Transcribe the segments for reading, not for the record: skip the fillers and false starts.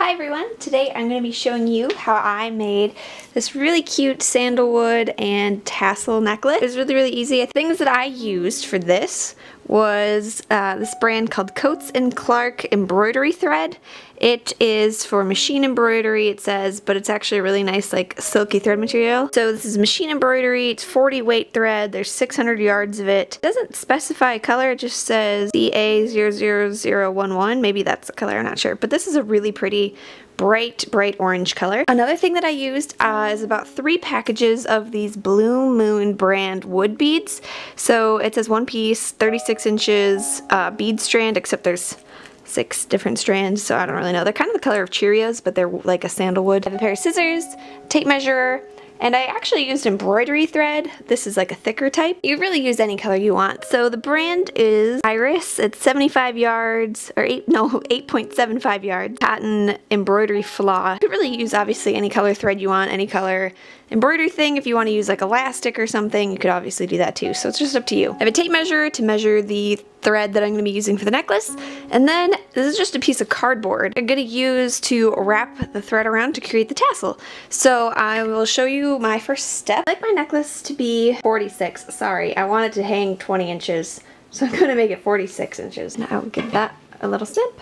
Hi everyone, today I'm going to be showing you how I made this really cute sandalwood and tassel necklace. It was really easy. Things that I used for this was this brand called Coats & Clark embroidery thread. It is for machine embroidery, it says, but it's actually a really nice like silky thread material. So this is machine embroidery, it's 40 weight thread, there's 600 yards of it. It doesn't specify a color, it just says CA00011, maybe that's the color, I'm not sure. But this is a really pretty bright orange color. Another thing that I used is about 3 packages of these Blue Moon brand wood beads. So it says 1 piece, 36 inches bead strand, except there's 6 different strands, so I don't really know. They're kind of the color of Cheerios, but they're like a sandalwood. I have a pair of scissors, tape measure, and I actually used embroidery thread. This is like a thicker type. You really use any color you want. So the brand is Iris. It's 75 yards, or 8.75 yards. Cotton embroidery floss. You could really use obviously any color thread you want, any color embroidery thing. If you want to use like elastic or something, you could obviously do that too. So it's just up to you. I have a tape measure to measure the thread that I'm going to be using for the necklace. And then this is just a piece of cardboard I'm going to use to wrap the thread around to create the tassel. So I will show you my first step. I like my necklace to be 46. Sorry, I want it to hang 20 inches. So I'm going to make it 46 inches. Now I'll give that a little snip.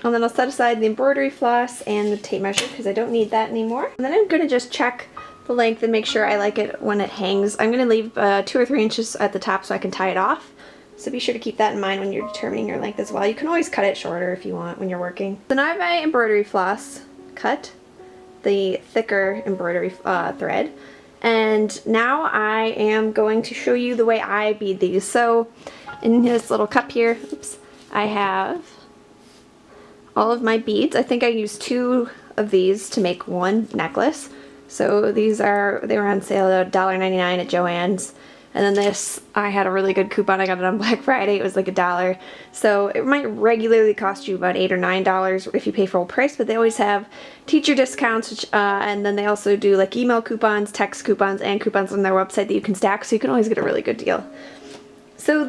And then I'll set aside the embroidery floss and the tape measure because I don't need that anymore. And then I'm going to just check the length and make sure I like it when it hangs. I'm going to leave 2 or 3 inches at the top so I can tie it off. So be sure to keep that in mind when you're determining your length as well. You can always cut it shorter if you want when you're working. So now I have my embroidery floss cut, the thicker embroidery thread. And now I am going to show you the way I bead these. So in this little cup here, oops, I have all of my beads. I think I used 2 of these to make one necklace. So they were on sale at $1.99 at Joann's. And then this, I had a really good coupon. I got it on Black Friday. It was like $1. So it might regularly cost you about $8 or $9 if you pay full price, but they always have teacher discounts, which, and then they also do like email coupons, text coupons, and coupons on their website that you can stack, so you can always get a really good deal. So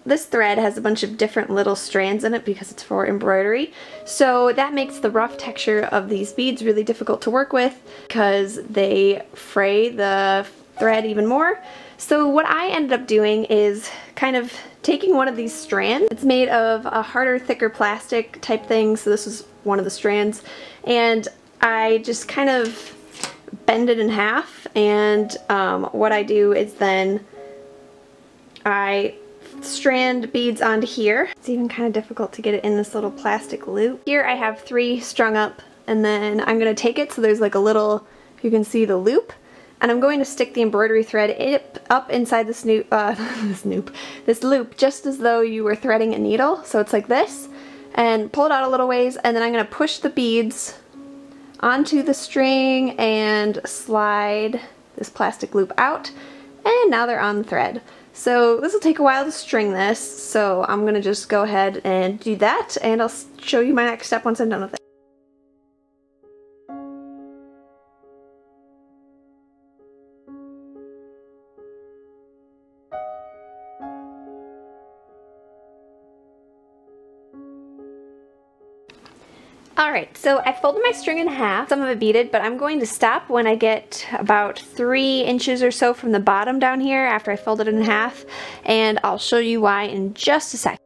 this thread has a bunch of different little strands in it because it's for embroidery. So that makes the rough texture of these beads really difficult to work with because they fray the thread even more. So what I ended up doing is kind of taking one of these strands. It's made of a harder, thicker plastic type thing, so this was one of the strands. And I just kind of bend it in half, and what I do is then I strand beads onto here. It's even kind of difficult to get it in this little plastic loop. Here I have 3 strung up, and then I'm going to take it so there's like a little, you can see the loop, and I'm going to stick the embroidery thread up inside this loop, just as though you were threading a needle. So it's like this, and pull it out a little ways, and then I'm going to push the beads onto the string and slide this plastic loop out, and now they're on the thread. So this will take a while to string this, so I'm going to just go ahead and do that, and I'll show you my next step once I'm done with it. Alright, so I folded my string in half, some of it beaded, but I'm going to stop when I get about 3 inches or so from the bottom down here after I fold it in half, and I'll show you why in just a second.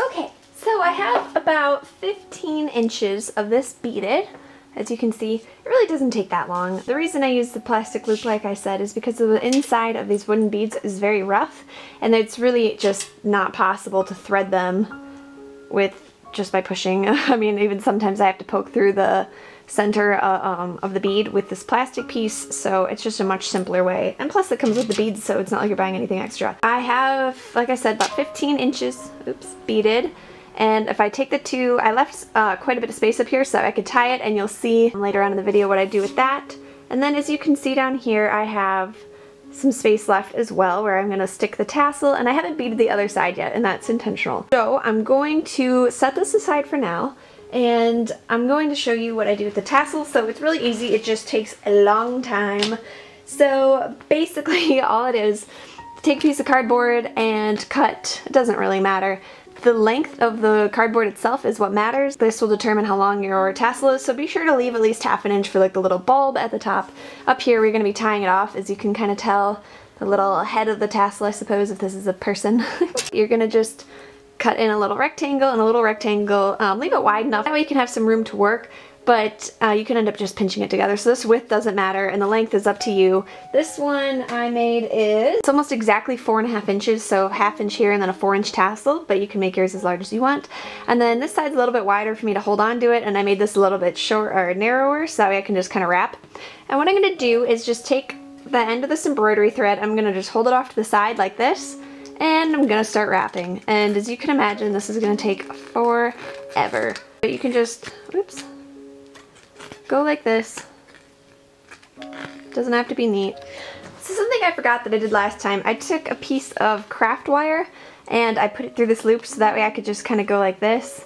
Okay. So I have about 15 inches of this beaded. As you can see, it really doesn't take that long. The reason I use the plastic loop, like I said, is because the inside of these wooden beads is very rough, and it's really just not possible to thread them with just by pushing. I mean, even sometimes I have to poke through the center of the bead with this plastic piece, so it's just a much simpler way. And plus it comes with the beads, so it's not like you're buying anything extra. I have, like I said, about 15 inches, beaded. And if I take the 2, I left quite a bit of space up here so I could tie it, and you'll see later on in the video what I do with that. And then as you can see down here, I have some space left as well where I'm going to stick the tassel, and I haven't beaded the other side yet, and that's intentional. So I'm going to set this aside for now, and I'm going to show you what I do with the tassel. So it's really easy, it just takes a long time. So basically all it is, take a piece of cardboard and cut, it doesn't really matter. The length of the cardboard itself is what matters. This will determine how long your tassel is, so be sure to leave at least ½ inch for like the little bulb at the top. Up here we're going to be tying it off, as you can kind of tell, the little head of the tassel, I suppose, if this is a person. You're going to just cut in a little rectangle and a little rectangle, leave it wide enough, that way you can have some room to work. But you can end up just pinching it together. So this width doesn't matter, and the length is up to you. This one I made is, it's almost exactly 4½ inches, so ½ inch here and then a 4-inch tassel, but you can make yours as large as you want. And then this side's a little bit wider for me to hold on to it, and I made this a little bit short or narrower, so that way I can just kind of wrap. And what I'm going to do is just take the end of this embroidery thread, I'm going to just hold it off to the side like this, and I'm going to start wrapping. And as you can imagine, this is going to take forever. But you can just, oops, go like this. Doesn't have to be neat. This is something I forgot that I did last time. I took a piece of craft wire and I put it through this loop so that way I could just kind of go like this.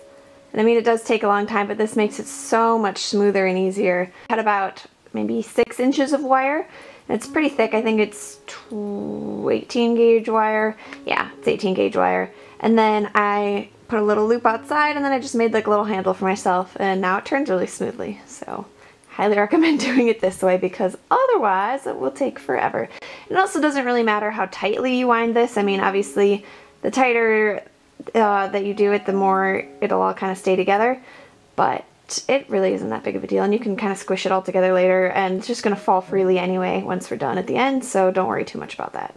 And I mean, it does take a long time, but this makes it so much smoother and easier. I had about maybe 6 inches of wire. And it's pretty thick. I think it's 18 gauge wire. Yeah, it's 18 gauge wire. And then I put a little loop outside, and then I just made like a little handle for myself, and now it turns really smoothly. So highly recommend doing it this way, because otherwise it will take forever. It also doesn't really matter how tightly you wind this. I mean, obviously the tighter that you do it, the more it'll all kind of stay together, but it really isn't that big of a deal, and you can kind of squish it all together later, and it's just going to fall freely anyway once we're done at the end, so don't worry too much about that.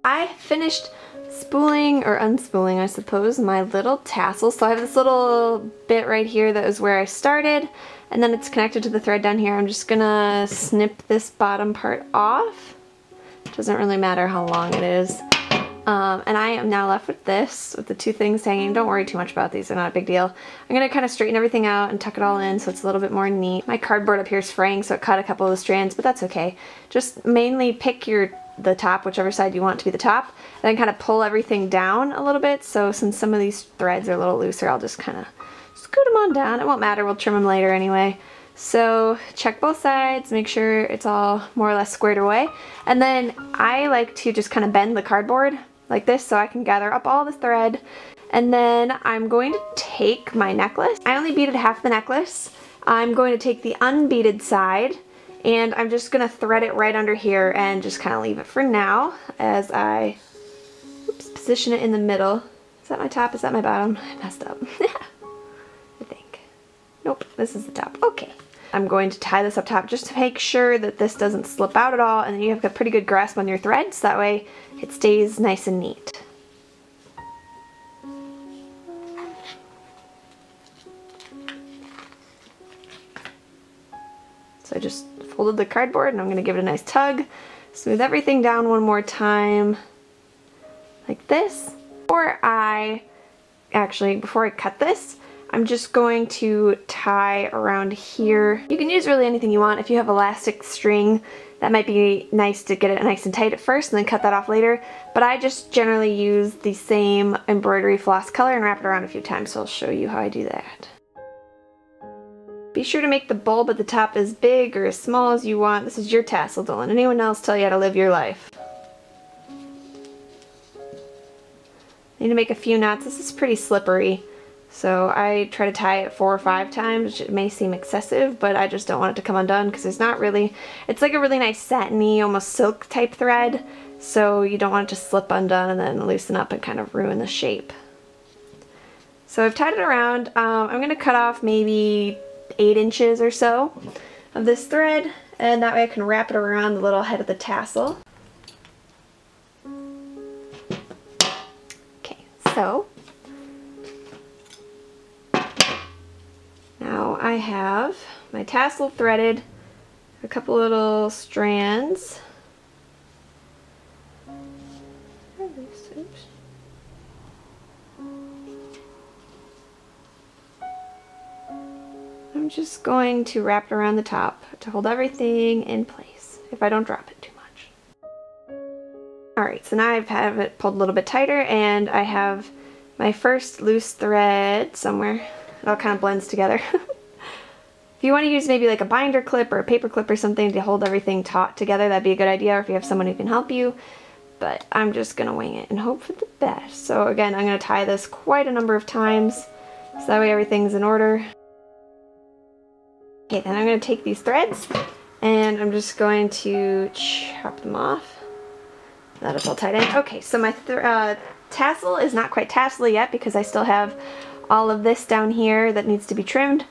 I finished spooling, or unspooling I suppose, my little tassel. So I have this little bit right here that was where I started, and then it's connected to the thread down here. I'm just gonna snip this bottom part off. Doesn't really matter how long it is. And I am now left with this, with the two things hanging. Don't worry too much about these, they're not a big deal. I'm gonna kind of straighten everything out and tuck it all in so it's a little bit more neat. My cardboard up here is fraying, so it cut a couple of the strands, but that's okay. Just mainly pick the top, whichever side you want to be the top, and then kind of pull everything down a little bit. So since some of these threads are a little looser, I'll just kind of scoot them on down. It won't matter, we'll trim them later anyway. So check both sides, make sure it's all more or less squared away. And then I like to just kind of bend the cardboard like this so I can gather up all the thread. And then I'm going to take my necklace. I only beaded half the necklace. I'm going to take the unbeaded side, and I'm just going to thread it right under here and just kind of leave it for now as I position it in the middle. Is that my top? Is that my bottom? I messed up. I think. Nope, this is the top. Okay. I'm going to tie this up top just to make sure that this doesn't slip out at all, and then you have a pretty good grasp on your threads. That way it stays nice and neat. So I just folded the cardboard, and I'm going to give it a nice tug, smooth everything down one more time like this. Before I cut this, I'm just going to tie around here. You can use really anything you want. If you have elastic string, that might be nice to get it nice and tight at first and then cut that off later. But I just generally use the same embroidery floss color and wrap it around a few times, so I'll show you how I do that. Be sure to make the bulb at the top as big or as small as you want. This is your tassel. Don't let anyone else tell you how to live your life. Need to make a few knots. This is pretty slippery, so I try to tie it 4 or 5 times, which it may seem excessive, but I just don't want it to come undone because there's not really, it's like a really nice satiny, almost silk type thread, so you don't want it to slip undone and then loosen up and kind of ruin the shape. So I've tied it around. I'm going to cut off maybe 8 inches or so of this thread, and that way I can wrap it around the little head of the tassel. So now I have my tassel threaded, a couple little strands. Oops. I'm just going to wrap it around the top to hold everything in place if I don't drop it too much. Alright, so now I have it pulled a little bit tighter and I have my first loose thread somewhere. It all kind of blends together. If you want to use maybe like a binder clip or a paper clip or something to hold everything taut together, that'd be a good idea, or if you have someone who can help you. But I'm just going to wing it and hope for the best. So again, I'm going to tie this quite a number of times so that way everything's in order. Okay, then I'm going to take these threads and I'm just going to chop them off. That is all tied in. Okay, so my tassel is not quite tassel yet because I still have all of this down here that needs to be trimmed.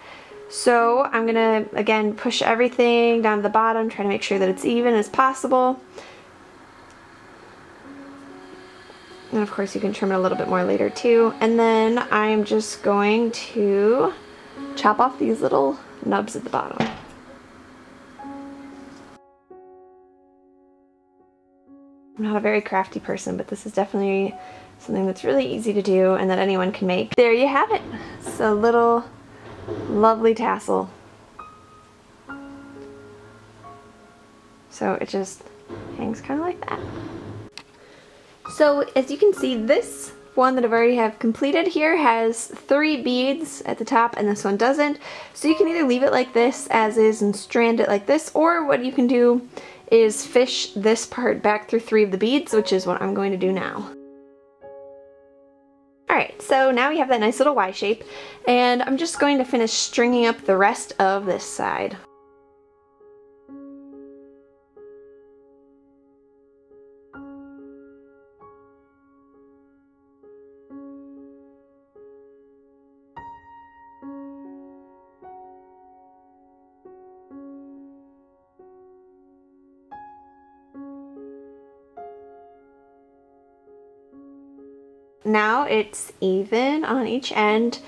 So I'm gonna, again, push everything down to the bottom, try to make sure that it's even as possible. And of course you can trim it a little bit more later too. And then I'm just going to chop off these little nubs at the bottom. I'm not a very crafty person, but this is definitely something that's really easy to do and that anyone can make. There you have it. It's a little lovely tassel. So it just hangs kind of like that. So as you can see, this one that I've already have completed here has 3 beads at the top and this one doesn't. So you can either leave it like this as is and strand it like this, or what you can do is fish this part back through 3 of the beads, which is what I'm going to do now. Alright, so now we have that nice little Y shape, and I'm just going to finish stringing up the rest of this side. Now it's even on each end.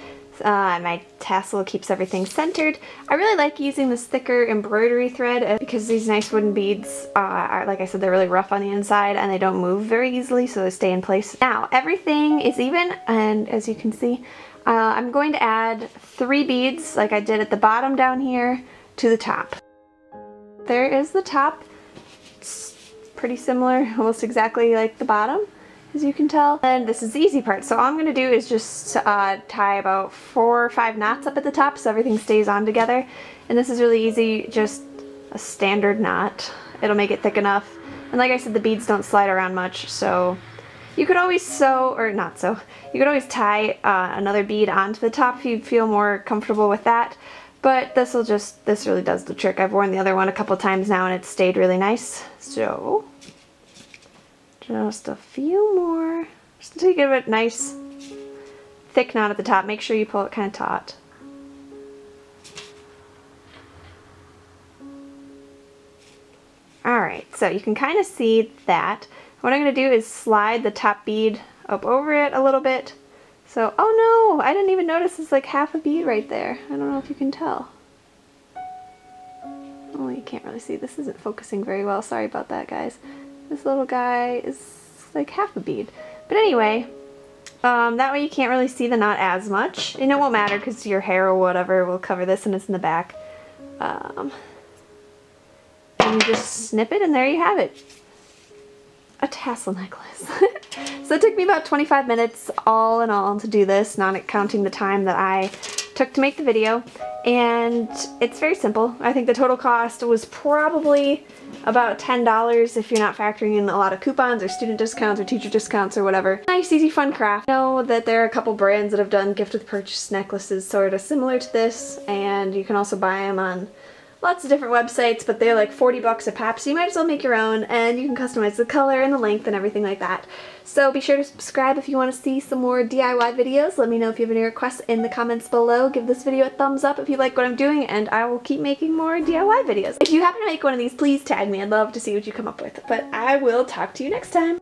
My tassel keeps everything centered. I really like using this thicker embroidery thread because these nice wooden beads are, like I said, they're really rough on the inside and they don't move very easily, so they stay in place. Now everything is even, and as you can see, I'm going to add 3 beads like I did at the bottom down here to the top. There is the top. It's pretty similar, almost exactly like the bottom, as you can tell. And this is the easy part. So all I'm going to do is just tie about 4 or 5 knots up at the top so everything stays on together. And this is really easy, just a standard knot. It'll make it thick enough. And like I said, the beads don't slide around much, so you could always sew, or not sew, you could always tie another bead onto the top if you feel more comfortable with that. But this really does the trick. I've worn the other one a couple times now and it's stayed really nice. So just a few more, just until you get a nice thick knot at the top. Make sure you pull it kind of taut. Alright, so you can kind of see that. What I'm going to do is slide the top bead up over it a little bit. So, oh no, I didn't even notice it's like half a bead right there. I don't know if you can tell. Oh, you can't really see. This isn't focusing very well. Sorry about that, guys. This little guy is like half a bead. But anyway, that way you can't really see the knot as much. And it won't matter because your hair or whatever will cover this and it's in the back. And you just snip it and there you have it. A tassel necklace. So it took me about 25 minutes all in all to do this, not counting the time that I took to make the video. And it's very simple. I think the total cost was probably about $10 if you're not factoring in a lot of coupons or student discounts or teacher discounts or whatever. Nice, easy, fun craft. I know that there are a couple brands that have done gift with purchase necklaces sort of similar to this, and you can also buy them on lots of different websites, but they're like 40 bucks a pop, so you might as well make your own, and you can customize the color and the length and everything like that. So be sure to subscribe if you want to see some more DIY videos. Let me know if you have any requests in the comments below. Give this video a thumbs up if you like what I'm doing, and I will keep making more DIY videos. If you happen to make one of these, please tag me. I'd love to see what you come up with. But I will talk to you next time.